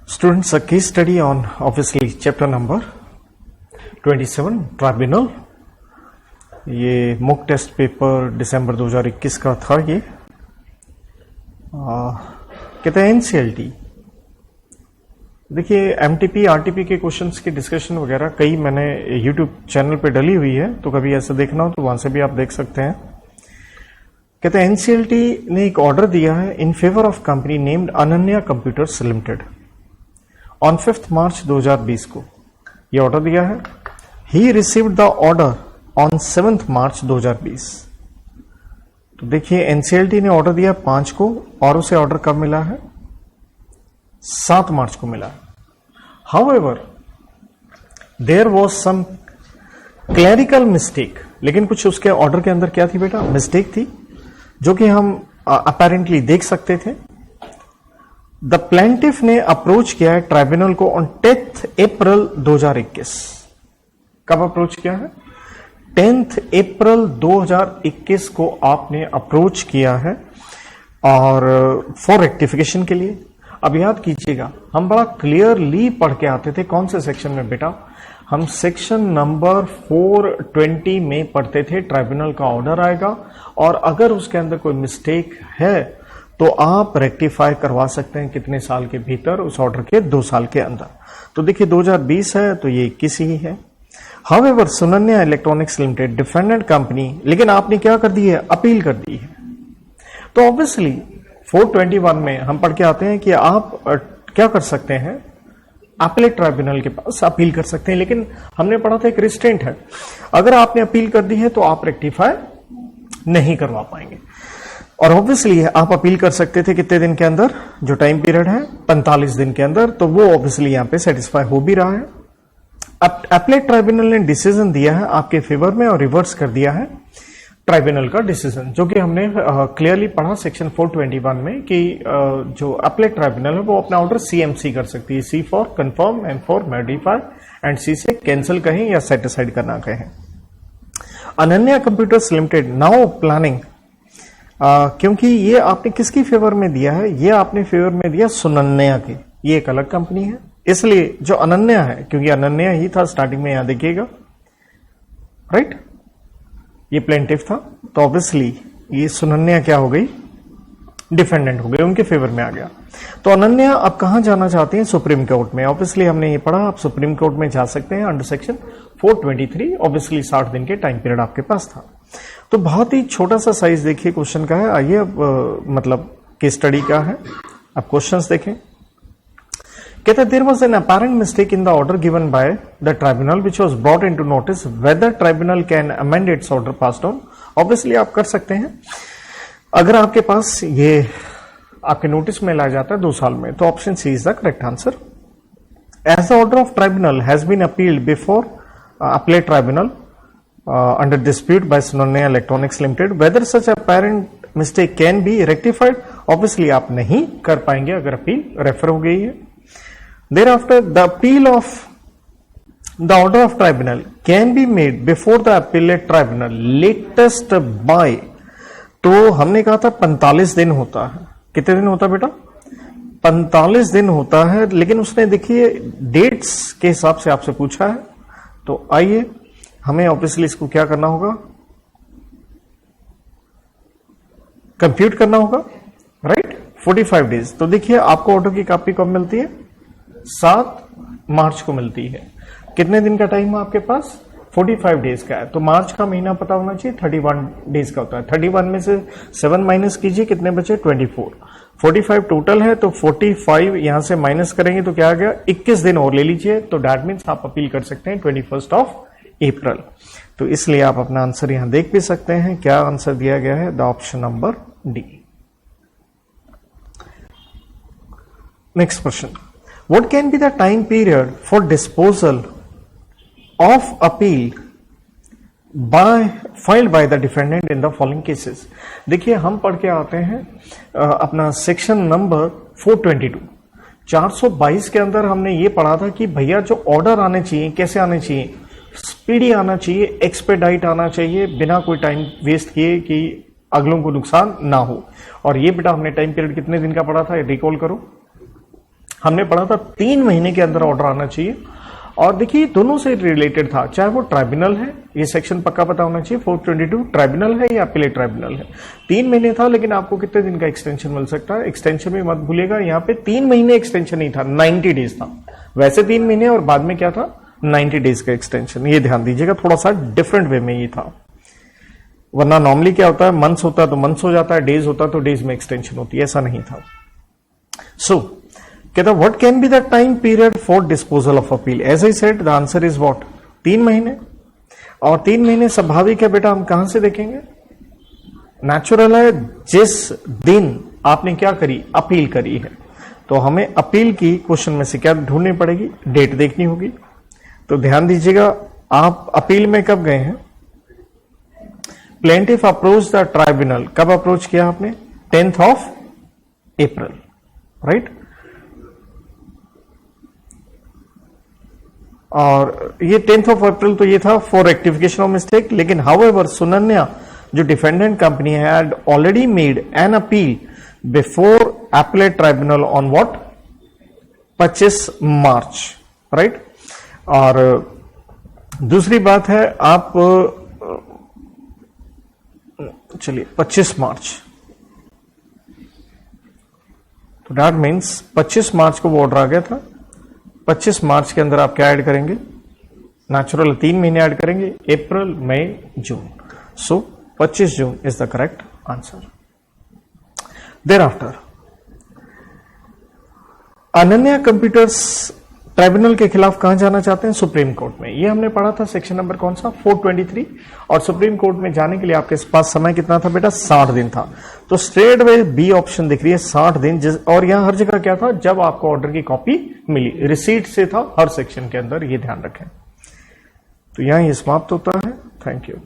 Students, a case study on obviously chapter number 27 tribunal. ये mock test paper दिसंबर 2021 का था। ये कहते हैं एनसीएलटी। देखिए एमटीपी आरटीपी के क्वेश्चंस की डिस्कशन वगैरह कई मैंने यूट्यूब चैनल पे डली हुई है, तो कभी ऐसा देखना हो तो वहां से भी आप देख सकते हैं। कहते हैं एनसीएलटी ने एक ऑर्डर दिया है in favour of company named Ananya computers limited on 5 मार्च 2020 को यह ऑर्डर दिया है। He received the order on 7 मार्च 2020। तो देखिए एनसीएलटी ने ऑर्डर दिया 5 को और उसे ऑर्डर कब मिला है? 7 मार्च को मिला है। However there was some clerical mistake, लेकिन कुछ उसके ऑर्डर के अंदर क्या थी बेटा? मिस्टेक थी, जो कि हम अपेरेंटली देख सकते थे। द प्लेंटिफ ने अप्रोच किया है ट्राइब्यूनल को ऑन 10 अप्रैल 2021। कब अप्रोच किया है? 10 अप्रैल 2021 को आपने अप्रोच किया है और फॉर रेक्टिफिकेशन के लिए। अब याद कीजिएगा, हम बड़ा क्लियरली पढ़ के आते थे। कौन से सेक्शन में बेटा? हम सेक्शन नंबर 420 में पढ़ते थे। ट्राइब्यूनल का ऑर्डर आएगा और अगर उसके अंदर कोई मिस्टेक है तो आप रेक्टिफाई करवा सकते हैं कितने साल के भीतर? उस ऑर्डर के 2 साल के अंदर। तो देखिए 2020 है तो ये 21 ही है। However Sunanya electronics limited defendant company, लेकिन आपने क्या कर दी है? अपील कर दी है। तो ऑब्वियसली 421 में हम पढ़ के आते हैं कि आप क्या कर सकते हैं? अपीलेट ट्राइब्यूनल के पास अपील कर सकते हैं, लेकिन हमने पढ़ा था एक रिस्ट्रेंट है। अगर आपने अपील कर दी है तो आप रेक्टिफाई नहीं करवा पाएंगे। और ऑब्वियसली आप अपील कर सकते थे कितने दिन के अंदर? जो टाइम पीरियड है 45 दिन के अंदर, तो वो ऑब्वियसली यहां पे सेटिस्फाई हो भी रहा है। अब अपीलेट ट्राइब्यूनल ने डिसीजन दिया है आपके फेवर में और रिवर्स कर दिया है ट्राइब्यूनल का डिसीजन, जो कि हमने क्लियरली पढ़ा सेक्शन 421 में कि जो अपीलेट ट्राइब्यूनल है वो अपना ऑर्डर सीएमसी कर सकती है। C for confirm, M for modify and C से कैंसिल कहें या सेट असाइड करना कहें। Ananya computers limited now planning, क्योंकि ये आपने किसकी फेवर में दिया है? ये आपने फेवर में दिया सुनन्या के। ये एक अलग कंपनी है, इसलिए जो अनन्या है, क्योंकि अनन्या ही था स्टार्टिंग में, यहां देखिएगा राइट, ये प्लेंटिफ था, तो ऑब्वियसली ये सुनन्या क्या हो गई? डिफेंडेंट हो गए, उनके फेवर में आ गया। तो अनन्या अब कहां जाना चाहते हैं? सुप्रीम कोर्ट में। ऑब्वियसली हमने ये पढ़ा, आप सुप्रीम कोर्ट में जा सकते हैं अंडर सेक्शन 423। ऑब्वियसली 60 दिन के टाइम पीरियड आपके पास था। तो बहुत ही छोटा सा साइज देखिए क्वेश्चन का है। आइए अब मतलब केस स्टडी का है। अब क्वेश्चंस देखें। कहते हैं there was an apparent mistake in the order given by the tribunal which was brought into notice whether tribunal can amend its order passed on. Obviously आप कर सकते हैं। अगर आपके पास ये आपके नोटिस में लाया जाता है 2 साल में, तो option C is the correct answer. As the order of tribunal has been appealed before appellate tribunal under dispute by Sunanya Electronics Limited, whether such apparent mistake can be rectified? Obviously आप नहीं कर पाएंगे अगर appeal refer हो गई है। Thereafter the appeal of the order of tribunal can be made before the appellate tribunal latest by, तो हमने कहा था 45 दिन होता है। कितने दिन होता है बेटा? 45 दिन होता है, लेकिन उसने देखिए डेट्स के हिसाब से आपसे पूछा है। तो आइए हमें ऑब्वियसली इसको क्या करना होगा? कंप्यूट करना होगा राइट। 45 डेज। तो देखिए आपको ऑर्डर की कॉपी कब मिलती है? 7 मार्च को मिलती है। कितने दिन का टाइम है आपके पास? 45 डेज का है। तो मार्च का महीना पता होना चाहिए 31 डेज का होता है। 31 में से 7 माइनस कीजिए, कितने बचे? 24। 45 टोटल है, तो 45 यहां से माइनस करेंगे तो क्या आ गया? 21 दिन और ले लीजिए। तो दैट मीन्स आप अपील कर सकते हैं 21 अप्रैल। तो इसलिए आप अपना आंसर यहां देख भी सकते हैं। क्या आंसर दिया गया है? The option number D. Next question, what can be the time period for disposal of appeal filed by the defendant in the following cases? देखिए हम पढ़ के आते हैं अपना सेक्शन नंबर 422 422 के अंदर हमने ये पढ़ा था कि भैया जो ऑर्डर आने चाहिए कैसे आने चाहिए? स्पीडी आना चाहिए, एक्सपेडाइट आना चाहिए, बिना कोई टाइम वेस्ट किए कि अगलों को नुकसान ना हो। और ये बेटा हमने टाइम पीरियड कितने दिन का पढ़ा था? रिकॉल करो। हमने पढ़ा था 3 महीने के अंदर ऑर्डर आना चाहिए। और देखिए दोनों से रिलेटेड था, चाहे वो ट्राइब्यूनल है, ये सेक्शन पक्का पता होना चाहिए, 422 ट्राइब्यूनल है या अपीलेट ट्राइब्यूनल है। 3 महीने था, लेकिन आपको कितने दिन का एक्सटेंशन मिल सकता है? एक्सटेंशन में मत भूलिएगा, यहाँ पे 3 महीने एक्सटेंशन नहीं था, 90 डेज था। वैसे 3 महीने और बाद में क्या था? 90 डेज का एक्सटेंशन। ये ध्यान दीजिएगा, थोड़ा सा डिफरेंट वे में ये था, वरना नॉर्मली क्या होता है, मंथ्स होता है तो मंथ्स हो जाता है, डेज होता है तो डेज में एक्सटेंशन होती है, ऐसा नहीं था। सो कहता what can be the time period for disposal of appeal? As I said the answer is what? 3 महीने। और 3 महीने स्वाभाविक है बेटा, हम कहां से देखेंगे? नेचुरल है, जिस दिन आपने क्या करी? अपील करी है। तो हमें अपील की क्वेश्चन में से क्या ढूंढनी पड़ेगी? डेट देखनी होगी। तो ध्यान दीजिएगा, आप अपील में कब गए हैं? प्लेंटिफ अप्रोच द ट्राइब्यूनल, कब अप्रोच किया आपने? 10th of April, right. और ये 10th ऑफ अप्रैल तो ये था फॉर रेक्टिफिकेशन ऑफ मिस्टेक, लेकिन हाउएवर सुनन्या जो defendant company had already made an appeal before appellate tribunal on what? 25 March, right. और दूसरी बात है, आप चलिए 25 मार्च, तो दैट मीन्स 25 मार्च को वो ऑर्डर आ गया था। 25 मार्च के अंदर आप क्या ऐड करेंगे? नेचुरल 3 महीने ऐड करेंगे, अप्रैल, मई, June. So 25 June is the correct answer. Thereafter Ananya computers tribunal के खिलाफ कहां जाना चाहते हैं? सुप्रीम कोर्ट में। ये हमने पढ़ा था सेक्शन नंबर कौन सा? 423। और सुप्रीम कोर्ट में जाने के लिए आपके पास समय कितना था बेटा? 60 दिन था। तो स्ट्रेट वे बी ऑप्शन दिख रही है, 60 दिन। और यहां हर जगह क्या था? जब आपको ऑर्डर की कॉपी मिली, रिसीट से था हर सेक्शन के अंदर, ये ध्यान रखें। तो यहां ये समाप्त होता है। Thank you.